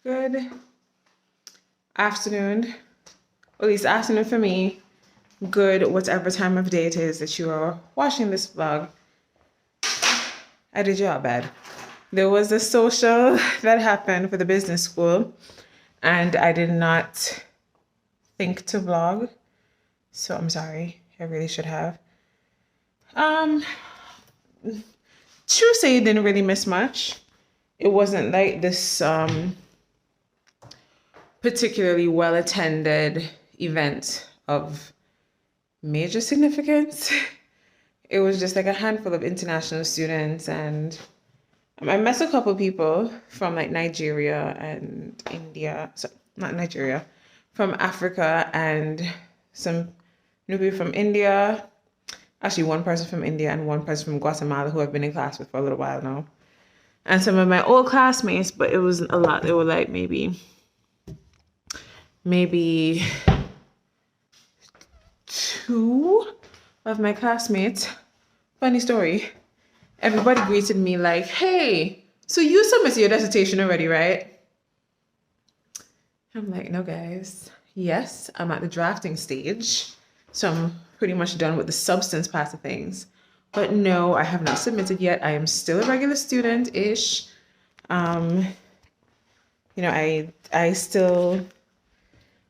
Good afternoon, or at least afternoon for me. Good, whatever time of day it is that you are watching this vlog. I did your bad. There was a social that happened for the business school, and I did not think to vlog, so I'm sorry. I really should have. True say you didn't really miss much. It wasn't like this particularly well attended event of major significance. It was just like a handful of international students, and I met a couple people from like Nigeria and India. So not Nigeria, from Africa, and some new people from India. Actually, one person from India and one person from Guatemala who I've been in class with for a little while now. And some of my old classmates, but it wasn't a lot. They were like maybe two of my classmates. Funny story. Everybody greeted me like, hey, so you submitted your dissertation already, right? I'm like, no, guys. Yes, I'm at the drafting stage. So I'm pretty much done with the substance part of things. But no, I have not submitted yet. I am still a regular student-ish. I still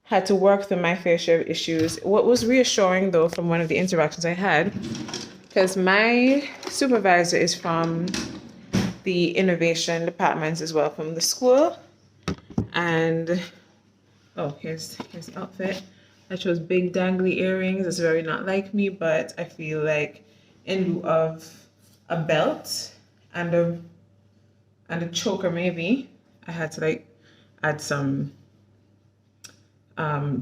had to work through my fair share of issues. What was reassuring, though, from one of the interactions I had, because my supervisor is from the innovation department as well, from the school. And, oh, here's the outfit. I chose big dangly earrings. It's very not like me, but I feel like in lieu of a belt and a choker maybe, I had to like add some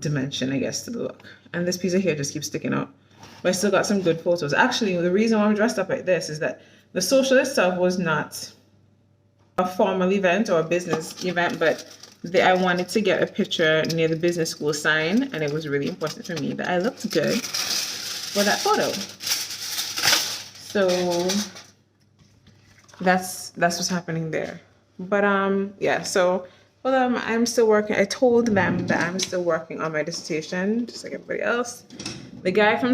dimension, I guess, to the look. And this piece of hair just keeps sticking out. But I still got some good photos. Actually, the reason why I'm dressed up like this is that the social itself was not a formal event or a business event, but I wanted to get a picture near the business school sign, and it was really important for me that I looked good for that photo. So that's what's happening there. But yeah, so I'm still working. I told them that I'm still working on my dissertation, just like everybody else. The guy from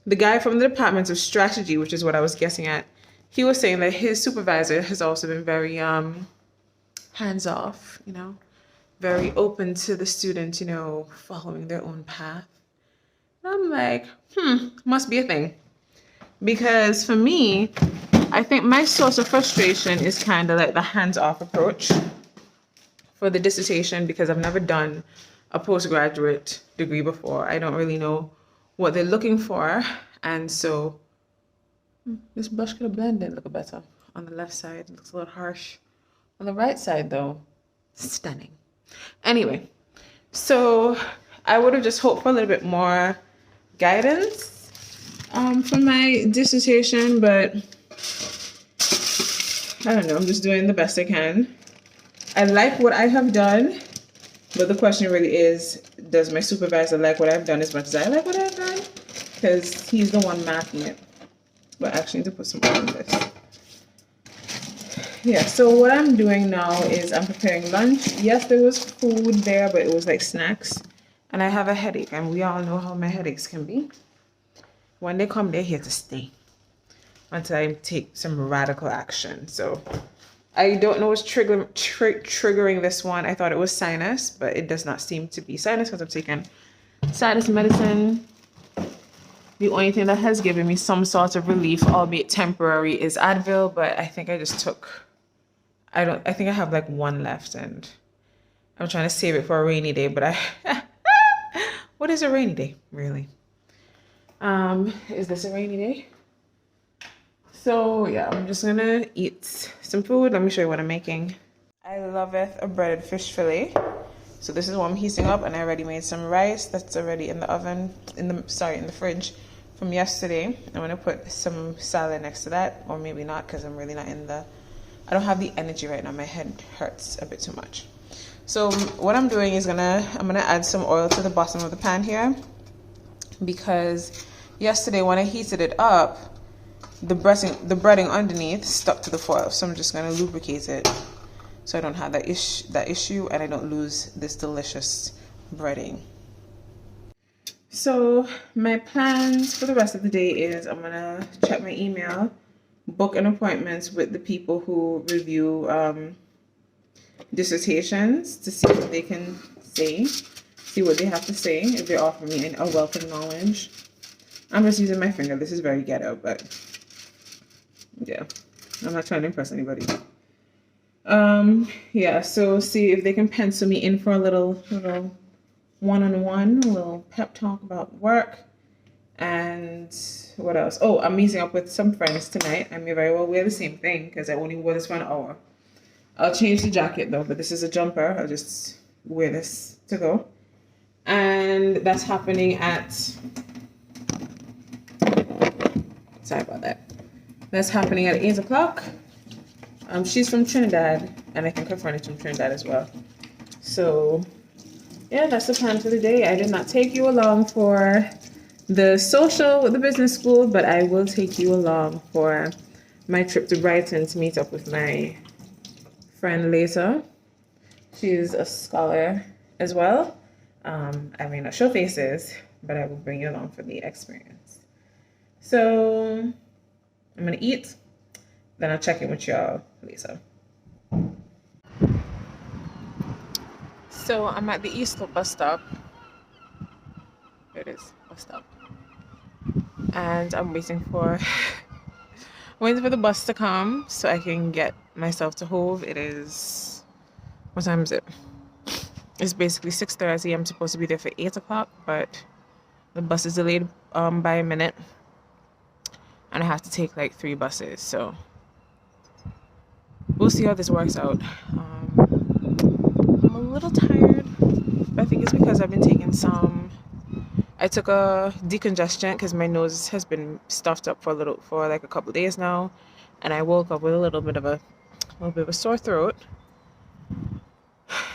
the guy from the Department of Strategy, which is what I was guessing at, he was saying that his supervisor has also been very hands-off, very open to the students, following their own path. And I'm like, must be a thing. Because for me, I think my source of frustration is kind of like the hands-off approach for the dissertation, because I've never done a postgraduate degree before. I don't really know what they're looking for. And so this blush could have blended a little better. On the left side, it looks a little harsh. On the right side, though, stunning. Anyway, so I would have just hoped for a little bit more guidance for my dissertation, but I don't know. I'm just doing the best I can. I like what I have done, but the question really is, does my supervisor like what I've done as much as I like what I've done? Because he's the one marking it. But I actually need to put some oil on this. Yeah, so what I'm doing now is I'm preparing lunch. Yes, there was food there, but it was like snacks. And I have a headache, and we all know how my headaches can be. When they come, they're here to stay until I take some radical action. So I don't know what's triggering this one. I thought it was sinus, but it does not seem to be sinus because I'm taking sinus medicine. The only thing that has given me some sort of relief, albeit temporary, is Advil, but I think I just took, I think I have like one left, and I'm trying to save it for a rainy day, but what is a rainy day, really? Is this a rainy day? So yeah, I'm just gonna eat some food. Let me show you what I'm making. I loveth a breaded fish fillet. So this is what I'm heating up, and I already made some rice that's already in the oven, in the fridge from yesterday. I'm gonna put some salad next to that, or maybe not, because I'm really not I don't have the energy right now. My head hurts a bit too much. So what I'm doing is I'm gonna add some oil to the bottom of the pan here, because yesterday when I heated it up, the breading underneath stuck to the foil, so I'm just gonna lubricate it so I don't have that issue and I don't lose this delicious breading. So my plans for the rest of the day is I'm gonna check my email, book an appointment with the people who review dissertations to see what they can say, see what they have to say, if they offer me a wealth of knowledge. I'm just using my finger. This is very ghetto, but yeah, I'm not trying to impress anybody. Yeah, so see if they can pencil me in for a little one-on-one, a little pep talk about work. And what else? Oh, I'm meeting up with some friends tonight. I may very well wear the same thing because I only wore this for an hour. I'll change the jacket though, but this is a jumper. I'll just wear this to go. And that's happening at, sorry about that. That's happening at 8 o'clock. She's from Trinidad, and I think her friend is from Trinidad as well. So yeah, that's the plan for the day. I did not take you along for the social with the business school, but I will take you along for my trip to Brighton to meet up with my friend later. She's a scholar as well. I may not show faces, but I will bring you along for the experience. So I'm gonna eat, then I'll check in with y'all later. So I'm at the Eastloop bus stop. There it is, bus stop. And I'm waiting for the bus to come so I can get myself to Hove. It is, what time is it? It's basically 6:30. I'm supposed to be there for 8 o'clock, but the bus is delayed by a minute. And I have to take like 3 buses, so we'll see how this works out. I'm a little tired, but I think it's because I've been taking I took a decongestant because my nose has been stuffed up for like a couple of days now, and I woke up with a little bit of a sore throat.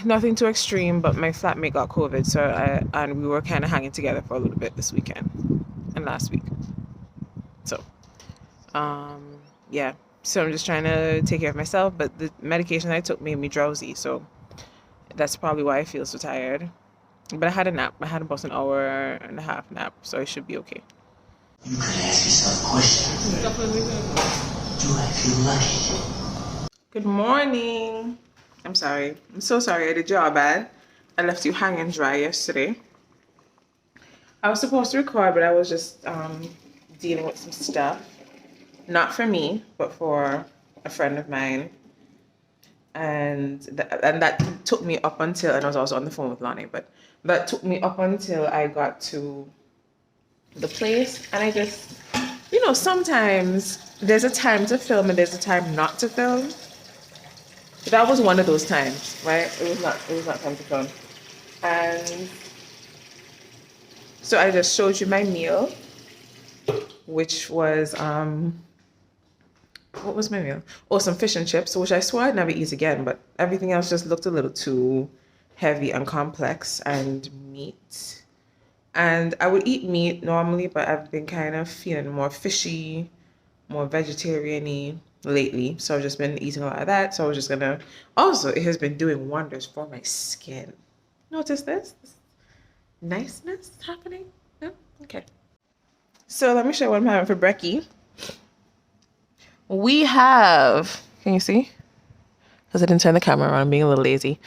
Nothing too extreme, but my flatmate got COVID, and we were kind of hanging together for a little bit this weekend and last week. So, yeah. So I'm just trying to take care of myself, but the medication I took made me drowsy, so that's probably why I feel so tired. But I had a nap. I had about an hour and a half nap, so I should be okay. You could ask yourself a question. Do I feel lucky? Good morning. I'm sorry. I'm so sorry I did your bad. I left you hanging dry yesterday. I was supposed to record, but I was just dealing with some stuff. Not for me, but for a friend of mine. And that took me up until, and I was also on the phone with Lonnie, but that took me up until I got to the place. And I just, sometimes there's a time to film and there's a time not to film. That was one of those times, right? It was not time to film. And so I just showed you my meal, which was, what was my meal? Oh, some fish and chips, which I swore I'd never eat again, but everything else just looked a little too heavy and complex, and meat. And I would eat meat normally, but I've been kind of feeling more fishy, more vegetarian-y lately. So I've just been eating a lot of that. So I was just gonna, also, it has been doing wonders for my skin. Notice this niceness happening? No? Okay. So let me show you what I'm having for brekkie. We have, can you see? Because I didn't turn the camera around, I'm being a little lazy.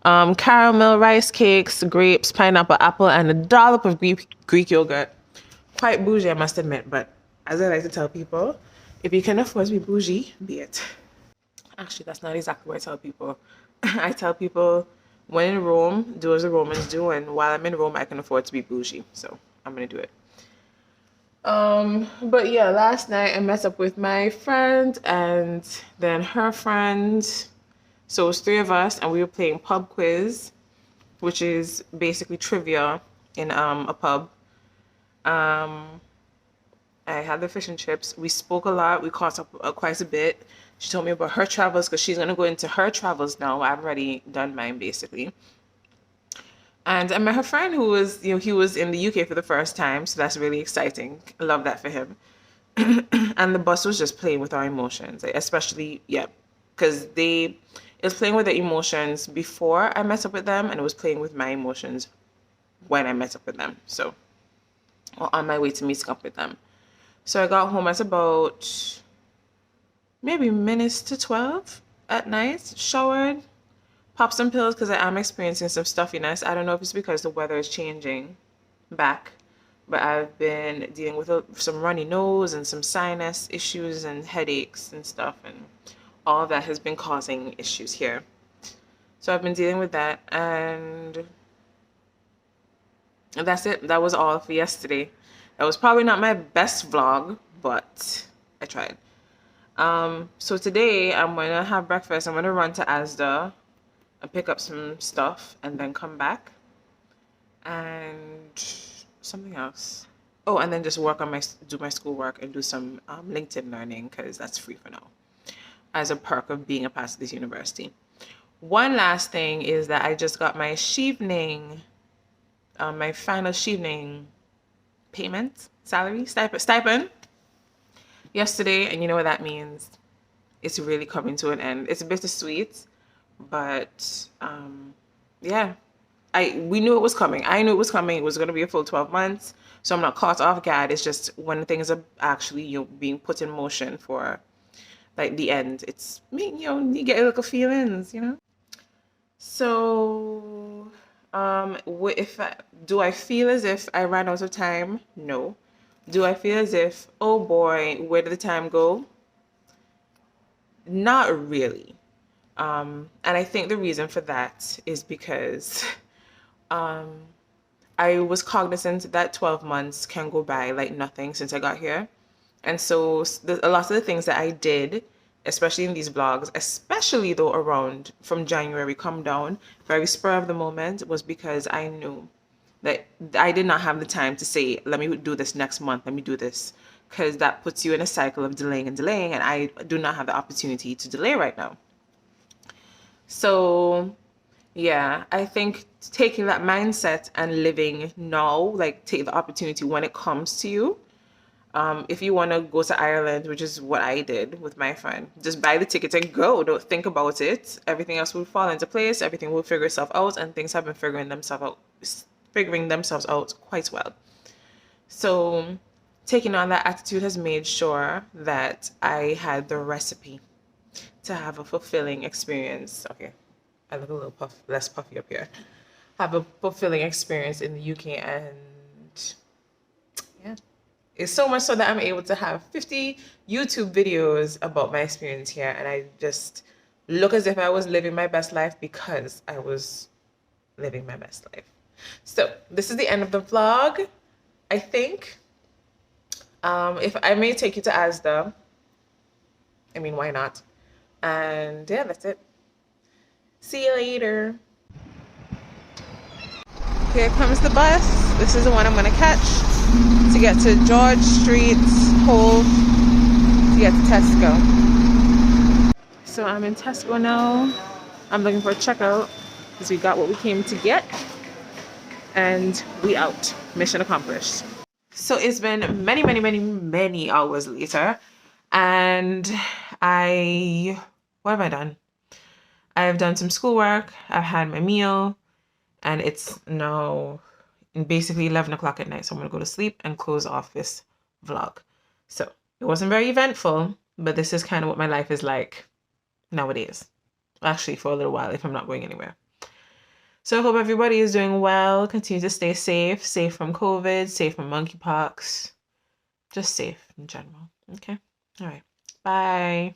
Caramel rice cakes, grapes, pineapple, apple, and a dollop of Greek yogurt. Quite bougie, I must admit, but as I like to tell people, if you can afford to be bougie, be it. Actually, that's not exactly what I tell people. I tell people, when in Rome, do as the Romans do, and while I'm in Rome, I can afford to be bougie, so I'm gonna do it. But yeah, last night I met up with my friend and then her friend. So it was 3 of us, and we were playing pub quiz, which is basically trivia in a pub. I had the fish and chips. We spoke a lot. We caught up quite a bit. She told me about her travels because she's gonna go into her travels now. I've already done mine basically. And I met her friend who was, he was in the UK for the first time, so that's really exciting. I love that for him. And the bus was just playing with our emotions, like, especially, yeah, because it was playing with the emotions before I met up with them, and it was playing with my emotions when I met up with them. So, or on my way to meeting up with them. So I got home at about maybe minutes to 12 at night, showered, popped some pills because I am experiencing some stuffiness. I don't know if it's because the weather is changing back, but I've been dealing with some runny nose and some sinus issues and headaches and stuff, and all of that has been causing issues here. So I've been dealing with that, and that's it. That was all for yesterday. That was probably not my best vlog, but I tried. So today I'm gonna have breakfast. I'm gonna run to Asda and pick up some stuff and then come back. And something else. Oh, and then just do my schoolwork and do some LinkedIn learning because that's free for now as a perk of being a part of this university. One last thing is that I just got my my final shevening payment, salary, stipend yesterday, and you know what that means. It's really coming to an end. It's bittersweet, but yeah. We knew it was coming. I knew it was coming. It was going to be a full 12 months. So I'm not caught off guard. It's just when things are actually, being put in motion for like the end. It's me, you get a little feelings. So, do I feel as if I ran out of time? No. Do I feel as if, oh boy, where did the time go? Not really. And I think the reason for that is because I was cognizant that 12 months can go by like nothing since I got here. And so a lot of the things that I did, especially in these vlogs, especially though around from January come down, very spur of the moment, was because I knew that I did not have the time to say, let me do this next month, let me do this. Because that puts you in a cycle of delaying and delaying, and I do not have the opportunity to delay right now. So yeah, I think taking that mindset and living now, like take the opportunity when it comes to you. If you want to go to Ireland, which is what I did with my friend, just buy the ticket and go. Don't think about it. Everything else will fall into place. Everything will figure itself out, and things have been figuring themselves out quite well. So taking on that attitude has made sure that I had the recipe to have a fulfilling experience. Okay, I look a little less puffy up here. Have a fulfilling experience in the UK, and yeah, it's so much so that I'm able to have 50 YouTube videos about my experience here, and I just look as if I was living my best life because I was living my best life. So this is the end of the vlog, I think. If I may take you to Asda, I mean, why not? And yeah, that's it. See you later. Here comes the bus. This is the one I'm gonna catch to get to George Street, Hove, to get to Tesco. So I'm in Tesco now. I'm looking for a checkout because we got what we came to get, and we out. Mission accomplished. So it's been many, many, many, many hours later, and what have I done? I've done some schoolwork, I've had my meal, and it's now basically 11 o'clock at night. So I'm gonna go to sleep and close off this vlog. So it wasn't very eventful, but this is kind of what my life is like nowadays. Actually, for a little while, if I'm not going anywhere. So I hope everybody is doing well. Continue to stay safe from COVID, safe from monkeypox, just safe in general. Okay. All right. Bye.